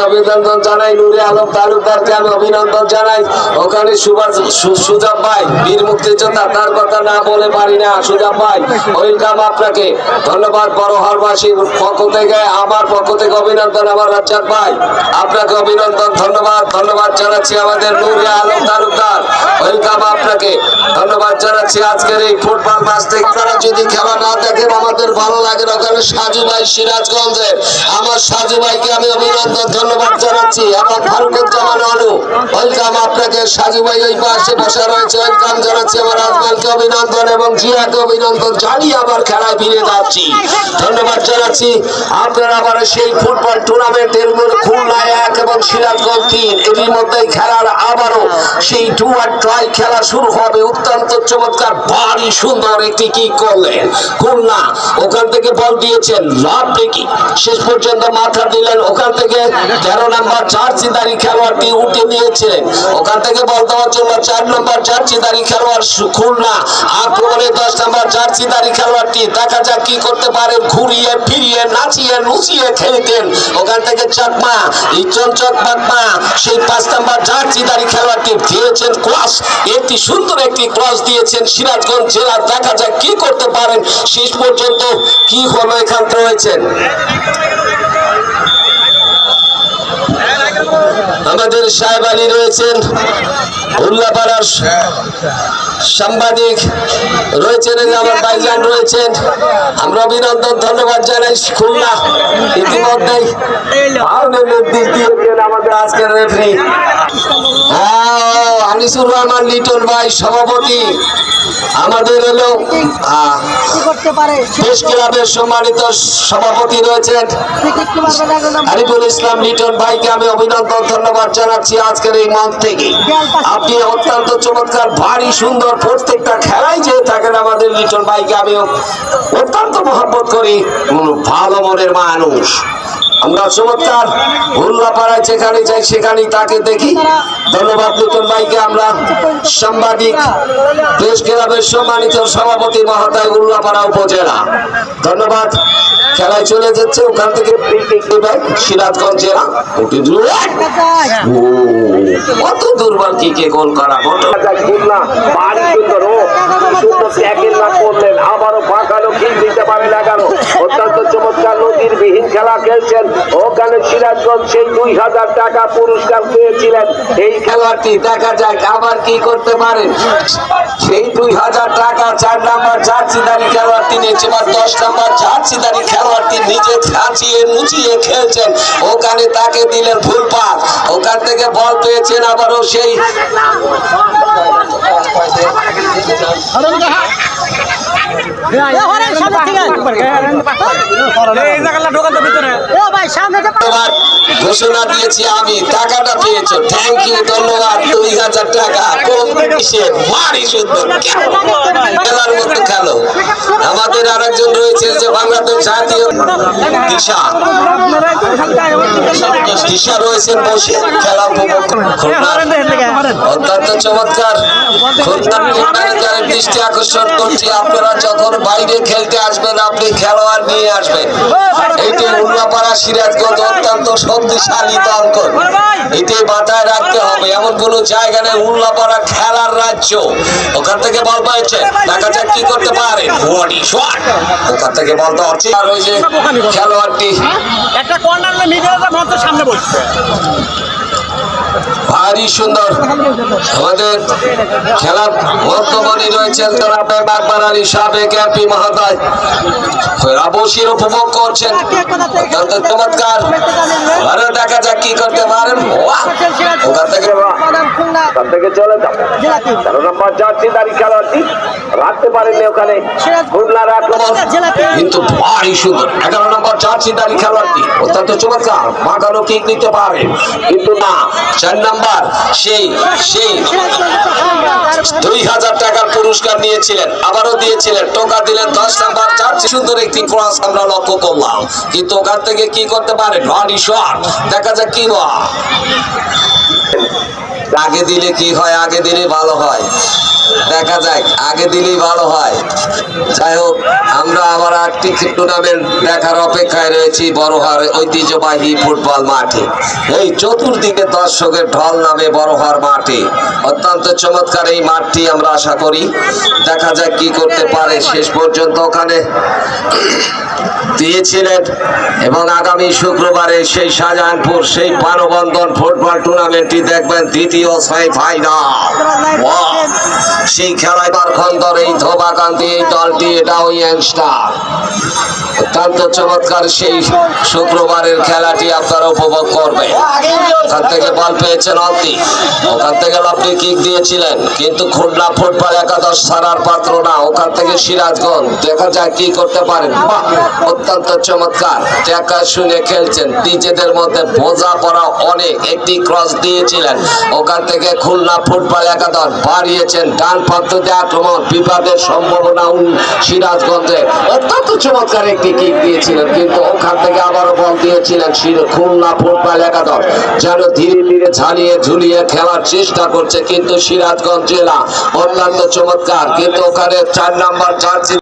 অভিনন্দন জানাই, নুরে আলম তালুকদারকে আমি অভিনন্দন জানাই। ওখানে সুজাব ভাই বীর মুক্তিযোদ্ধা, তার কথা না বলে পারি না। সুজাব ভাই ওয়েলকাম, আপনাকে ধন্যবাদ। বড় হারবাসীর পক্ষ থেকে, আমার পক্ষ থেকে অভিনন্দন। আমার রাজ্জাক ভাই আপনাকে অভিনন্দন, ধন্যবাদ জানাচ্ছি। আমাদের নুরে আলম তালুকদার ওয়েলকাম, আপনাকে ধন্যবাদ জানাচ্ছি। আজকের এই ফুটবল ম্যাচ থেকে আপনারা যদি খেলা না দেখেন আমাদের ভালো লাগে না। ওখানে সাজু ভাই সিরাজগঞ্জের, আমার সাজু ভাইকে আমি অভিনন্দন ধন্যবাদ জানাচ্ছি। আমার ফারুকুজ্জামান আলু ওয়েলকাম, আপনাকে সাজু ভাই ওই পাশে বসা রয়েছে, ওয়েলকাম জানাচ্ছি। আমার আজমানকে অভিনন্দন এবং জিয়াকে অভিনন্দন জানিয়ে আবার খেলায় ফিরে যাচ্ছি, ধন্যবাদ জানাচ্ছি। আপনারা আবার সেই ফুটবল টুর্নামেন্টের খুলনায় 1 এবং সিরাজগঞ্জ 3, এটির মধ্যে খেলার আবারও সেই ডু আর ট্রাই খেলা শুরু হবে। অত্যন্ত চমৎকার, ভারী সুন্দর একটি কিক করলেন খুলনা, ওখান থেকে বল দিয়েছেন লাভ দেখি, শেষ পর্যন্ত মাথা দিলেন। ওখান থেকে 13 নম্বর জার্সিধারী খেলোয়াড়টি উঠে নিয়েছিলেন, ওখান থেকে বল দেওয়ার জন্য 4 নম্বর জার্সিধারী খেলোয়াড় খুলনা। আক্রমণে 10 নম্বর জার্সিধারী খেলোয়াড়টি, দেখা যাক কি করতে পারেন। ঘুরিয়ে ফিরিয়ে নাচিয়ে নুচিয়ে খেলতেন ওখান থেকে চাকমা ইচ্ছনচক বাকমা, সেই 5 নম্বর জার্সিধারী খেলোয়াড়টি দিয়েছেন ক্রস, একটি সুন্দর একটি ক্রস দিয়েছেন সিরাজগঞ্জ জেলা। দেখা যাক কি করতে পারেন, শেষ পর্যন্ত কি হলো। এখান রয়েছেন আমাদের সাহেব আলী, রয়েছেন উল্লাপাড়ার সাংবাদিক রয়েছেন, আমার ভাইজান রয়েছেন। আমরা অভিনন্দন ধন্যবাদ জানাই। খুলনা ইতিমধ্যেই আমাদের আজকের রেফারি আনিসুর রহমান লিটন ভাই সভাপতি, আমাদের হলো দেশ ক্লাবের সম্মানিত সভাপতি রয়েছেন আরিফুল ইসলাম লিটন ভাইকে আমি অভিনন্দন ধন্যবাদ জানাচ্ছি। আজকের এই মঞ্চ থেকে আপনি অত্যন্ত চমৎকার, ভারী সুন্দর, প্রত্যেকটা খেলাই যে থাকেন আমাদের লিটন ভাইকে আমি অত্যন্ত মহব্বত করি, ভালো মনের মানুষ। আমরা চমৎকার উল্লাপাড়ায় যেখানে যাই সেখানেই তাকে দেখি। ধন্যবাদ লিটন ভাইকে। আমরা সাংবাদিক দেশ ক্লাবের সম্মানিত সভাপতি মহোদয় উল্লাপাড়া উপজেলা, ধন্যবাদ। খেলায় চলে যাচ্ছে ওখান থেকে সিরাজগঞ্জ জেলা, কত দুর্বল কি কে গোল করা করলেন, আবারও ফাঁকালো কি দিতে পারে না কেন। অত্যন্ত চমৎকার নদীর বিহীন খেলা খেলছেন ওখানে সিরাজগঞ্জ, সেই 2000 টাকা পুরস্কার পেয়েছিলেন এই খেলোয়াড়টি। দেখা যাক আবার কি করতে পারেন। সেই 2000 টাকা 4 নম্বর জার্সিধারী খেলোয়াড়টি নিয়েছে, 10 নম্বর জার্সিধারী খেলোয়াড়টি নিজে খাঁচিয়ে মুচিয়ে খেলছেন, ওখানে তাকে দিলেন ফুল পাস, ওখান থেকে বল পেয়েছেন আবারও সেই ঘোষণা দিয়েছি আমি, টাকাটা পেয়েছো, থ্যাংক ইউ, ধন্যবাদ। 2000 টাকা কম কিসের, ভারী সুন্দর খেলার মতো খেলো। আমাদের আরেকজন রয়েছে যে বাংলাদেশ জাতীয় দিশা রয়েছেন বসে খেলা উপভোগ, অত্যন্ত চমৎকার। দৃষ্টি আকর্ষণ করছি, আপনারা যখন বাইরে খেলতে আসবেন আপনি খেলোয়াড় নিয়ে আসবেন। এটি উল্লাপাড়া সিরাজগঞ্জ অত্যন্ত শক্তিশালী দল, এটি মাথায় রাখতে হবে। এমন কোন জায়গা নেই, উল্লাপাড়া খেলার রাজ্য। ওখান থেকে বল পাইছে, দেখা যাক কি করতে পারে। ওখান থেকে বল তো হচ্ছে, আর ওই যে খেলোয়াড়টি একটা কর্নার সামনে বসছে, ভারী সুন্দর। আমাদের খেলার বর্তমানে রয়েছেন সাবেক এমপি মহোদয়, বসির উপভোগ করছেন, অত্যন্ত চমৎকার। আরো দেখা যাক কি করতে পারেন। ওখান থেকে চলে যাও 13 নম্বর জার্সিধারী খেলোয়াড়টি রাখতে পারেননি ওখানে খুলনার আক্রমণ, কিন্তু ভারী সুন্দর 11 নম্বর জার্সিধারী খেলোয়াড়টি অত্যন্ত চমৎকার, মাথানো কিক নিতে পারেন, কিন্তু না। 4 নম্বর সেই 2000 টাকার পুরস্কার নিয়েছিলেন, আবারও দিয়েছিলেন, টোকা দিলেন 10 নম্বর জার্সি। সুন্দর একটি ক্রস আমরা লক্ষ্য করলাম, কিন্তু ওখান থেকে কি করতে পারে, ভারী শট। দেখা যাক কি আগে দিলে কি হয়, আগে দিলে ভালো হয়, দেখা যাক আগে দিলেই ভালো হয়। যাই হোক, আমরা আবার একটি টুর্নামেন্ট দেখার অপেক্ষায় রয়েছি বড়হার ঐতিহ্যবাহী ফুটবল মাঠে। এই চতুর্দিকে দর্শকের ঢল নামে বড়হার মাঠে। অত্যন্ত চমৎকার এই মাঠটি, আমরা আশা করি দেখা যাক কি করতে পারে। শেষ পর্যন্ত ওখানে দিয়েছিলেন এবং আগামী শুক্রবারে সেই শাহজাহানপুর সেই পানবন্ধন ফুটবল টুর্নামেন্টটি দেখবেন, দ্বিতীয় সেমিফাইনাল। সেই খেলায় বারখন্দর এই ধোবাকান্তি এই দলটি, এটাও ইয়াংস্টার। অত্যন্ত চমৎকার সেই শুক্রবারের খেলাটি আপনারা উপভোগ করবেন। ওখান থেকে বল পেয়েছেন অলতি, ওখান থেকে লাফি কিক দিয়েছিলেন, কিন্তু খুলনা ফুটবল একাদশ ছাড়ার পাত্র না। ওখান থেকে সিরাজগঞ্জ, দেখা যায় কি করতে পারেন। অত্যন্ত চমৎকার, দেখা শুনে খেলছেন, নিজেদের মধ্যে বোঝা পড়া অনেক। একটি ক্রস দিয়েছিলেন, ওখান থেকে খুলনা ফুটবল একাদশ বাড়িয়েছেন ডান প্রান্ত দিয়ে আক্রমণ, বিভাগের সম্ভাবনা সিরাজগঞ্জে। অত্যন্ত চমৎকার একটি কিক দিয়েছিলেন, কিন্তু ওখান থেকে আবারও বল দিয়েছিলেন খুলনা ফুটবল একাদশ, যেন ধীরে ধীরে ঝালিয়ে ঝুলিয়ে খেলার চেষ্টা করছে, কিন্তু সিরাজগঞ্জ জেলা অত্যন্ত চমৎকার। কিন্তু ওখানে 4 নাম্বার জার্সি